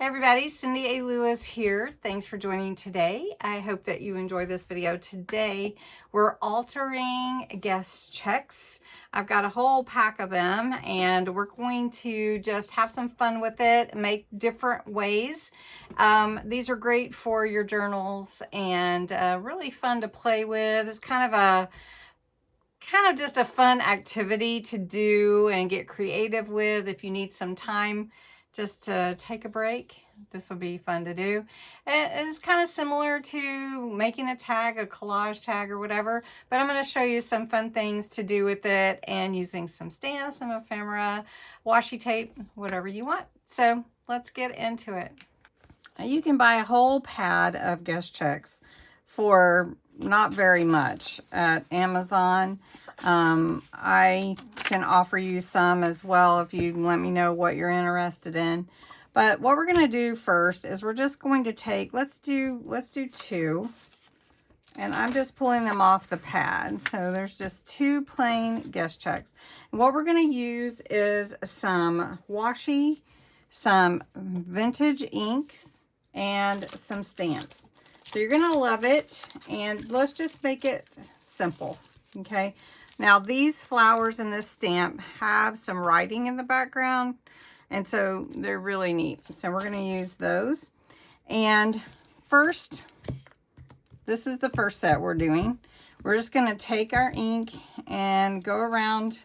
Hey everybody, Cindy A. Lewis here. Thanks for joining today. I hope that you enjoy this video. Today, we're altering guest checks. I've got a whole pack of them and we're going to just have some fun with it, make different ways. These are great for your journals and really fun to play with. It's kind of just a fun activity to do and get creative with if you need some time just to take a break. This would be fun to do. It's kind of similar to making a tag, a collage tag or whatever, but I'm going to show you some fun things to do with it and using some stamps, some ephemera, washi tape, whatever you want. So let's get into it. You can buy a whole pad of guest checks for not very much at Amazon. I can offer you some as well if you let me know what you're interested in. But what we're going to do first is we're just going to take, let's do 2. And I'm just pulling them off the pad. So there's just 2 plain guest checks. And what we're going to use is some washi, some vintage inks, and some stamps. So you're going to love it. And let's just make it simple. Okay. Now these flowers in this stamp have some writing in the background. And so they're really neat. So we're going to use those. And first, this is the first set we're doing. We're just going to take our ink and go around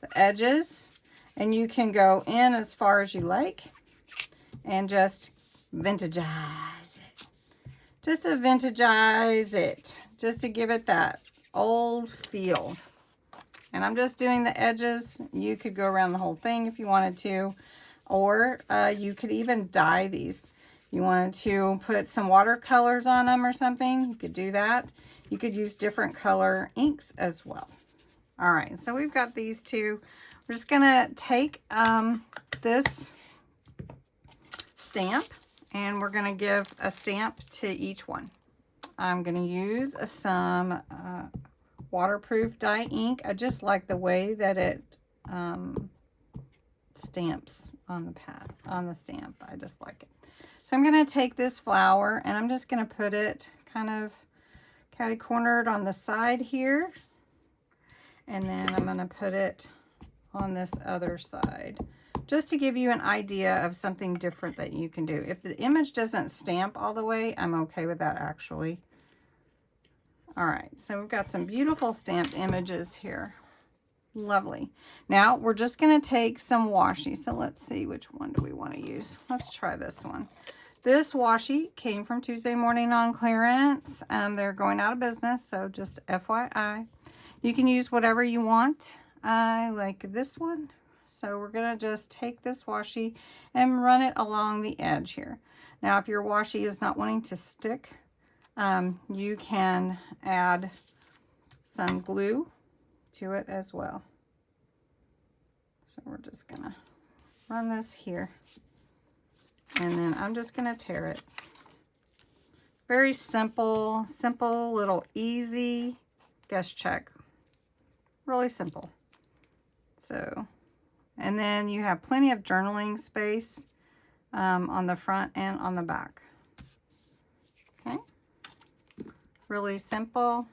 the edges. And you can go in as far as you like. And just vintagize it. Just to vintagize it. Just to give it that old feel. And I'm just doing the edges. You could go around the whole thing if you wanted to. Or you could even dye these. You wanted to put some watercolors on them or something, you could do that. You could use different color inks as well. All right, so we've got these 2. We're just gonna take this stamp and we're gonna give a stamp to each one. I'm gonna use some waterproof dye ink. I just like the way that it stamps on the pad, on the stamp. I just like it. So I'm going to take this flower and I'm just going to put it kind of catty-cornered on the side here. And then I'm going to put it on this other side, just to give you an idea of something different that you can do. If the image doesn't stamp all the way, I'm okay with that actually. All right, so we've got some beautiful stamped images here. Lovely. Now we're just going to take some washi. So let's see, which one do we want to use? Let's try this one. This washi came from Tuesday Morning on clearance. They're going out of business, so just FYI. You can use whatever you want. I like this one. So we're going to just take this washi and run it along the edge here. Now if your washi is not wanting to stick, you can add some glue to it as well. So we're just gonna run this here and then I'm just gonna tear it. Very simple little easy guest check. Really simple. So, and then you have plenty of journaling space on the front and on the back. Okay, really simple.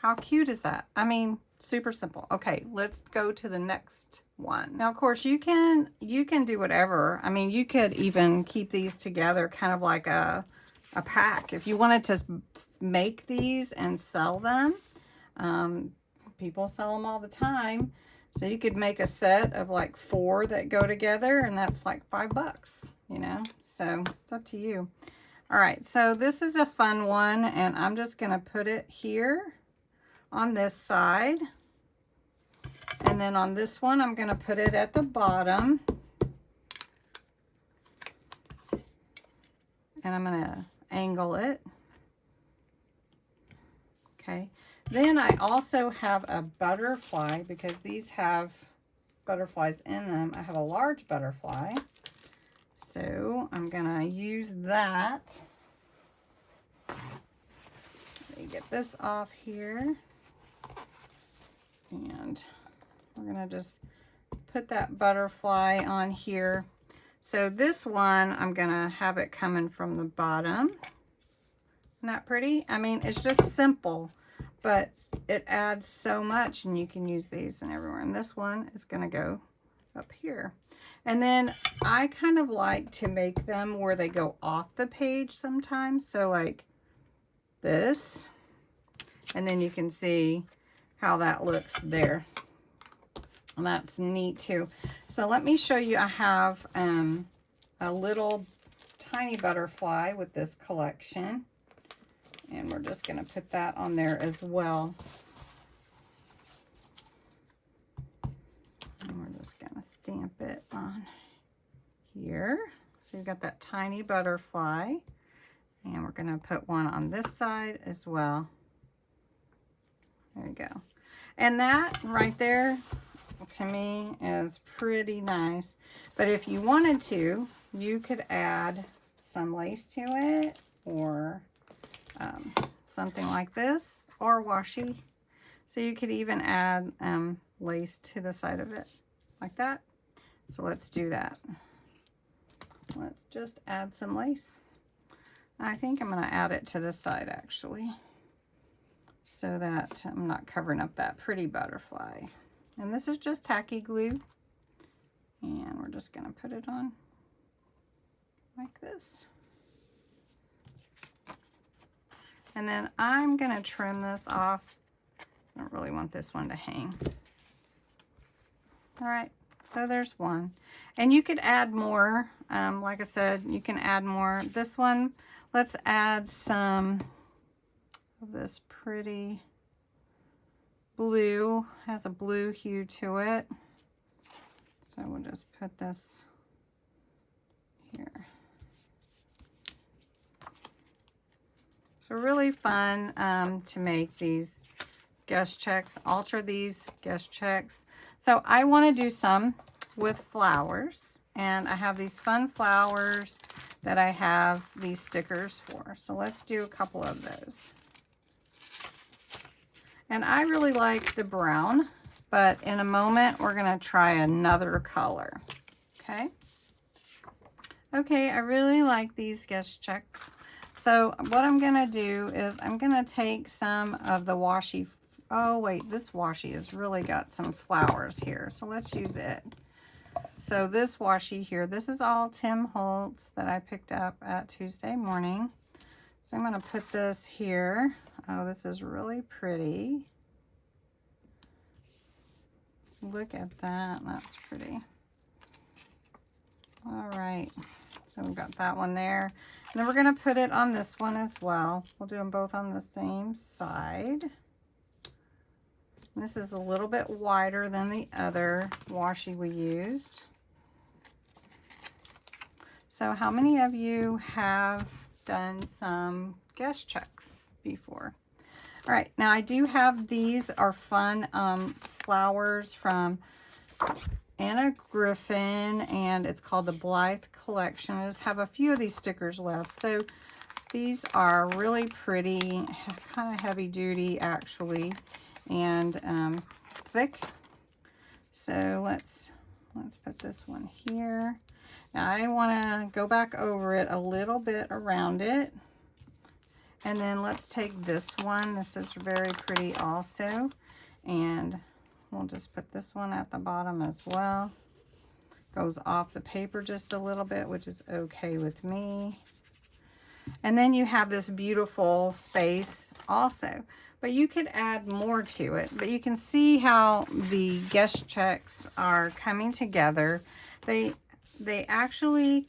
How cute is that? I mean, super simple. Okay, let's go to the next one. Now, of course, you can do whatever. I mean, you could even keep these together kind of like a pack. If you wanted to make these and sell them, people sell them all the time. So you could make a set of like 4 that go together and that's like $5, you know? So it's up to you. All right, so this is a fun one and I'm just gonna put it here on this side, and then on this one I'm going to put it at the bottom, and I'm going to angle it. Okay, then I also have a butterfly because these have butterflies in them. I have a large butterfly, so I'm going to use that. Let me get this off here. And we're going to just put that butterfly on here. So this one, I'm gonna have it coming from the bottom. Isn't that pretty? I mean, it's just simple, but it adds so much, and you can use these and everywhere. And this one is gonna go up here. And then I kind of like to make them where they go off the page sometimes. So like this, and then you can see how that looks there. And that's neat too. So let me show you. I have a little tiny butterfly with this collection, and we're just going to put that on there as well. And we're just going to stamp it on here. So you've got that tiny butterfly, and we're going to put one on this side as well. There you go. And that right there, to me, is pretty nice. But if you wanted to, you could add some lace to it, or something like this, or washi. So you could even add lace to the side of it like that. So let's do that. Let's just add some lace. I think I'm going to add it to this side actually, so that I'm not covering up that pretty butterfly. And this is just tacky glue, and we're just going to put it on like this. And then I'm going to trim this off. I don't really want this one to hang. All right, so there's one. And you could add more. Like I said, you can add more. This one, let's add some of this pretty blue. Has a blue hue to it. So we'll just put this here. So really fun to make these guest checks, alter these guest checks. So I want to do some with flowers, and I have these fun flowers that I have these stickers for. So let's do a couple of those. And I really like the brown, but in a moment we're going to try another color. Okay. Okay, I really like these guest checks. So what I'm going to do is I'm going to take some of the washi. Oh wait, this washi has really got some flowers here, so let's use it. So this washi here, this is all Tim Holtz that I picked up at Tuesday morning. So I'm going to put this here. Oh, this is really pretty. Look at that, that's pretty. All right, so we've got that one there. And then we're going to put it on this one as well. We'll do them both on the same side. This is a little bit wider than the other washi we used. So how many of you have done some guest checks before? All right, now I do have, these are fun flowers from Anna Griffin, and it's called the Blythe Collection. I just have a few of these stickers left. So these are really pretty, kind of heavy duty actually, and thick. So let's put this one here. Now I want to go back over it a little bit around it. And then let's take this one. This is very pretty also. And we'll just put this one at the bottom as well. Goes off the paper just a little bit, which is okay with me. And then you have this beautiful space also. But you could add more to it. But you can see how the guest checks are coming together. They actually,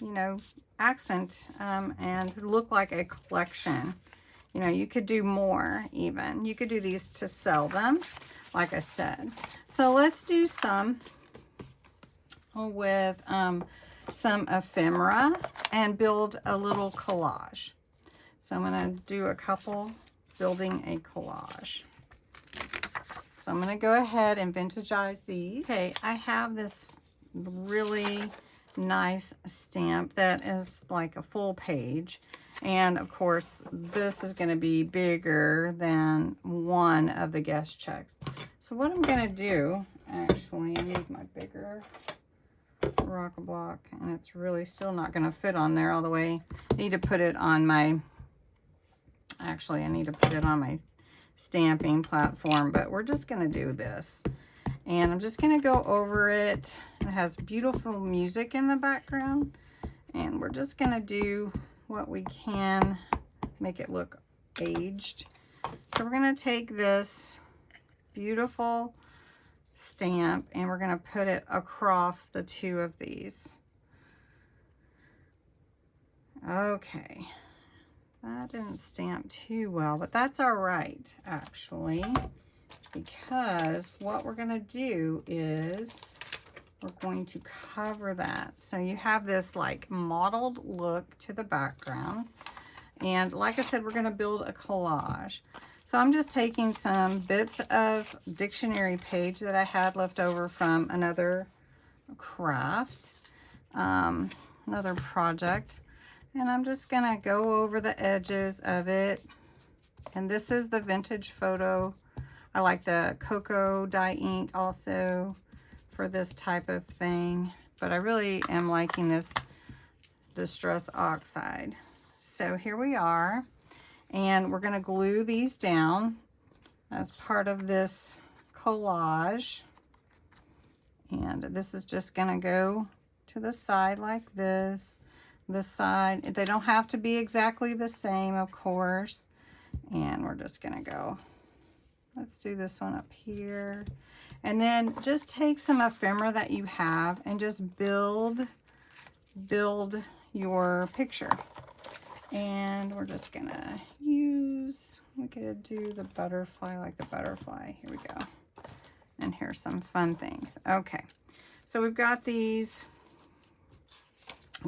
you know, accent and look like a collection. You know, you could do more even. You could do these to sell them, like I said. So let's do some with some ephemera and build a little collage. So I'm going to do a couple building a collage. So I'm going to go ahead and vintagize these. Okay, I have this really nice stamp that is like a full page, and of course this is going to be bigger than one of the guest checks. So what I'm going to do, actually, I need my bigger Rock-a-Block, and it's really still not going to fit on there all the way. I need to put it on my, actually I need to put it on my stamping platform, but we're just going to do this. And I'm just going to go over it. It has beautiful music in the background, and we're just going to do what we can, make it look aged. So we're going to take this beautiful stamp and we're going to put it across the two of these. Okay, that didn't stamp too well, but that's all right actually, because what we're going to do is we're going to cover that. So you have this like mottled look to the background, and like I said, we're going to build a collage. So I'm just taking some bits of dictionary page that I had left over from another craft, another project, and I'm just gonna go over the edges of it. And this is the vintage photo. I like the cocoa dye ink also for this type of thing, but I really am liking this Distress Oxide. So here we are. And we're going to glue these down as part of this collage. And this is just going to go to the side like this. This side, they don't have to be exactly the same, of course. And we're just going to go, let's do this one up here. And then just take some ephemera that you have and just build your picture. And we're just gonna use, we could do the butterfly, like the butterfly. Here we go. And here's some fun things. Okay, so we've got these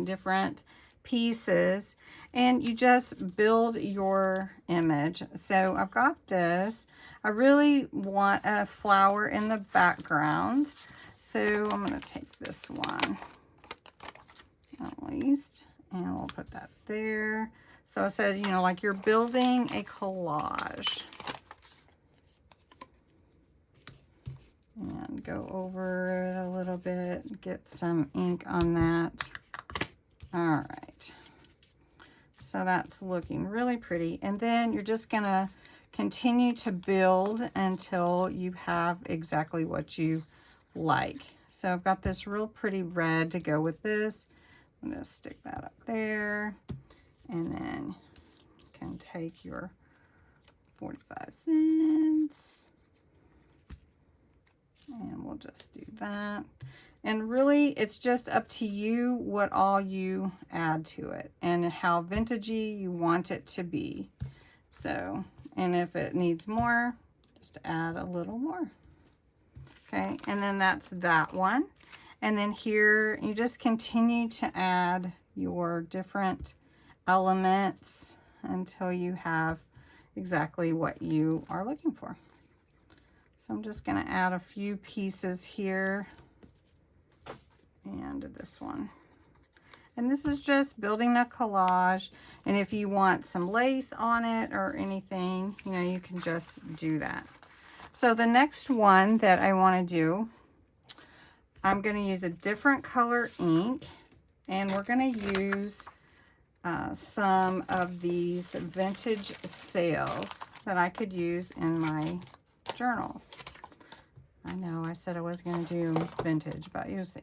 different pieces and you just build your image. So I've got this. I really want a flower in the background. So I'm gonna take this one at least. And we'll put that there. So I said, you know, like you're building a collage. And go over it a little bit, get some ink on that. All right. So that's looking really pretty. And then you're just gonna continue to build until you have exactly what you like. So I've got this real pretty red to go with this. I'm going to stick that up there, and then you can take your 45 cents, and we'll just do that. And really, it's just up to you what all you add to it and how vintagey you want it to be. So, and if it needs more, just add a little more. Okay, and then that's that one. And then here, you just continue to add your different elements until you have exactly what you are looking for. So I'm just going to add a few pieces here and this one. And this is just building a collage. And if you want some lace on it or anything, you know, you can just do that. So the next one that I want to do, I'm going to use a different color ink, and we're going to use some of these vintage sails that I could use in my journals. I know I said I was going to do vintage, but you'll see.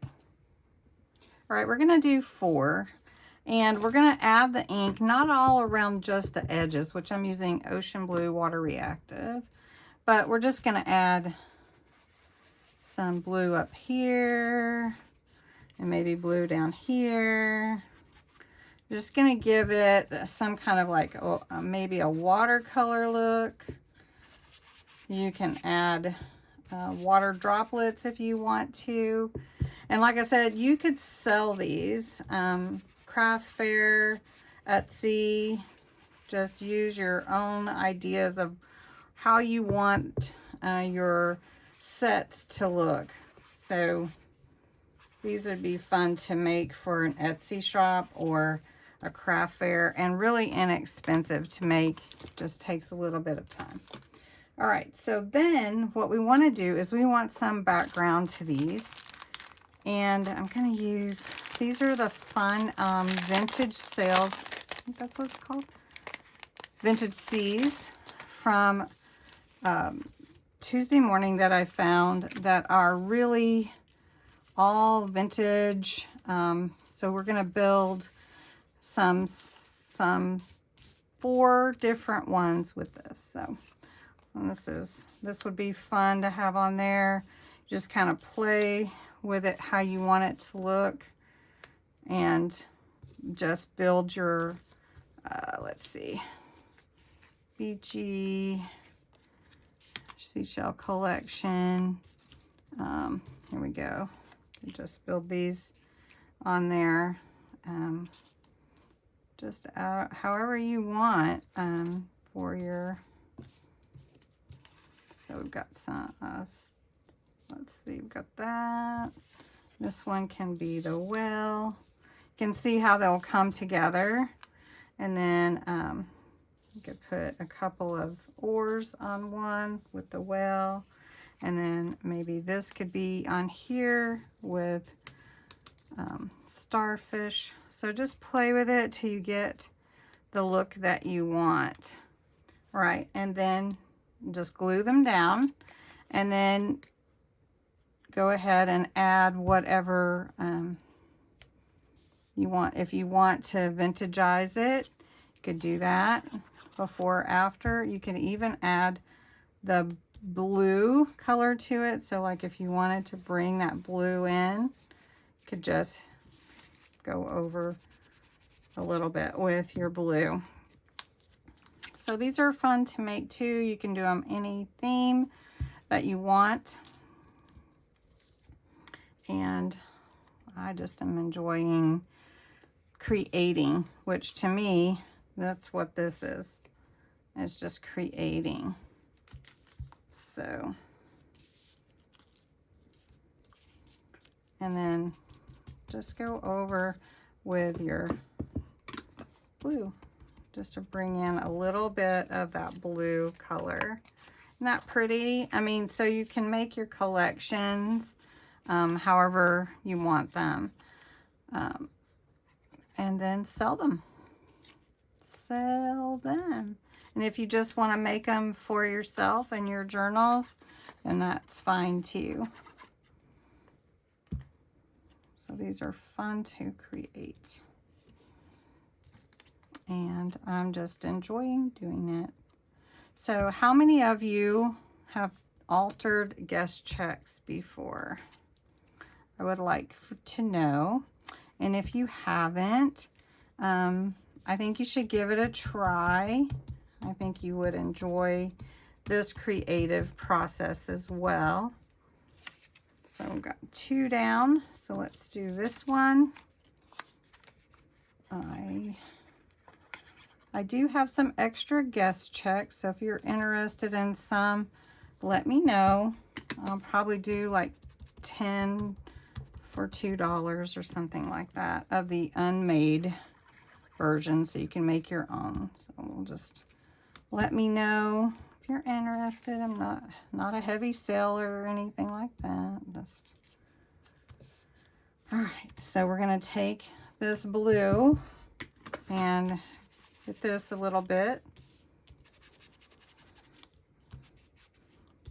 All right, we're going to do 4, and we're going to add the ink, not all around just the edges, which I'm using Ocean Blue Water Reactive, but we're just going to add some blue up here and maybe blue down here. Just going to give it some kind of like maybe a watercolor look. You can add water droplets if you want to. And like I said, you could sell these. Craft fair, Etsy. Just use your own ideas of how you want your sets to look. So these would be fun to make for an Etsy shop or a craft fair, and really inexpensive to make. Just takes a little bit of time. All right, so then what we want to do is we want some background to these. And I'm going to use, these are the fun vintage sales, I think that's what it's called, vintage C's from Tuesday morning that I found that are really all vintage. So we're going to build some 4 different ones with this. So and this would be fun to have on there. Just kind of play with it how you want it to look, and just build your let's see, beachy seashell collection. Here we go. Just build these on there, just however you want for your. So we've got some. Let's see, we've got that. This one can be the well. You can see how they'll come together, and then you could put a couple of oars on one with the well. And then maybe this could be on here with starfish. So just play with it till you get the look that you want. Right, and then just glue them down, and then go ahead and add whatever you want. If you want to vintagize it, you could do that before or after. You can even add the blue color to it. So like if you wanted to bring that blue in, you could just go over a little bit with your blue. So these are fun to make too. You can do them any theme that you want. And I just am enjoying creating, which to me, that's what this is. It's just creating. So, and then just go over with your blue, just to bring in a little bit of that blue color. Isn't that pretty? I mean, so you can make your collections however you want them, and then sell them. And if you just want to make them for yourself and your journals, then that's fine too. So these are fun to create, and I'm just enjoying doing it. So how many of you have altered guest checks before? I would like to know. And if you haven't, I think you should give it a try. I think you would enjoy this creative process as well. So we've got 2 down. So let's do this one. I do have some extra guest checks. So if you're interested in some, let me know. I'll probably do like 10 for $2 or something like that of the unmade version, so you can make your own. So we'll just let me know if you're interested. I'm not a heavy seller or anything like that. Just all right. So we're gonna take this blue and get this a little bit,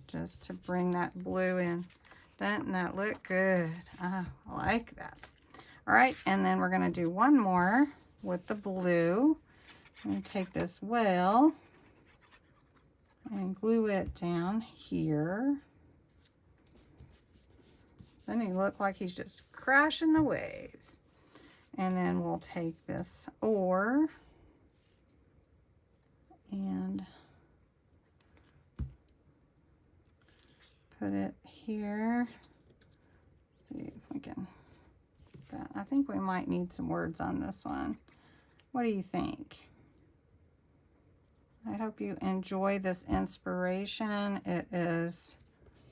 just to bring that blue in. Doesn't that look good? I like that. All right, and then we're gonna do one more with the blue. I'm gonna take this well and glue it down here. Then he look like he's just crashing the waves. And then we'll take this oar and put it here. See if we can get that. I think we might need some words on this one. What do you think? I hope you enjoy this inspiration. It is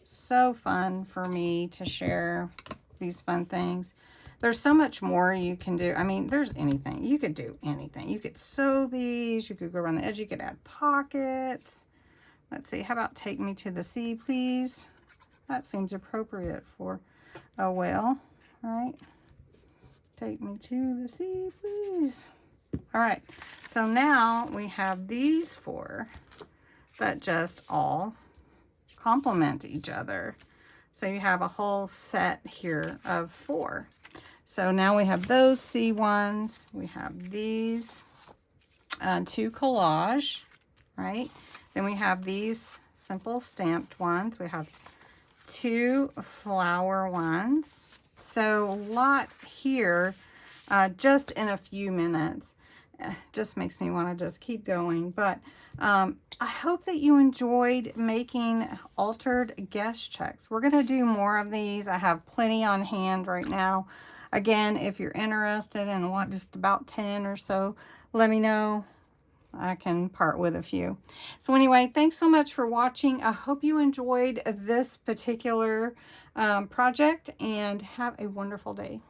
so fun for me to share these fun things. There's so much more you can do. I mean, there's anything. You could do anything. You could sew these. You could go around the edge. You could add pockets. Let's see. How about take me to the sea, please? That seems appropriate for a whale. right? Take me to the sea, please. All right, so now we have these 4 that just all complement each other. So you have a whole set here of 4. So now we have those sea ones. We have these 2 collage, right? Then we have these simple stamped ones. We have 2 flower ones. So a lot here just in a few minutes. Just makes me want to just keep going. But I hope that you enjoyed making altered guest checks. We're going to do more of these. I have plenty on hand right now. Again, if you're interested and want just about 10 or so, let me know. I can part with a few. So anyway, thanks so much for watching. I hope you enjoyed this particular project and have a wonderful day.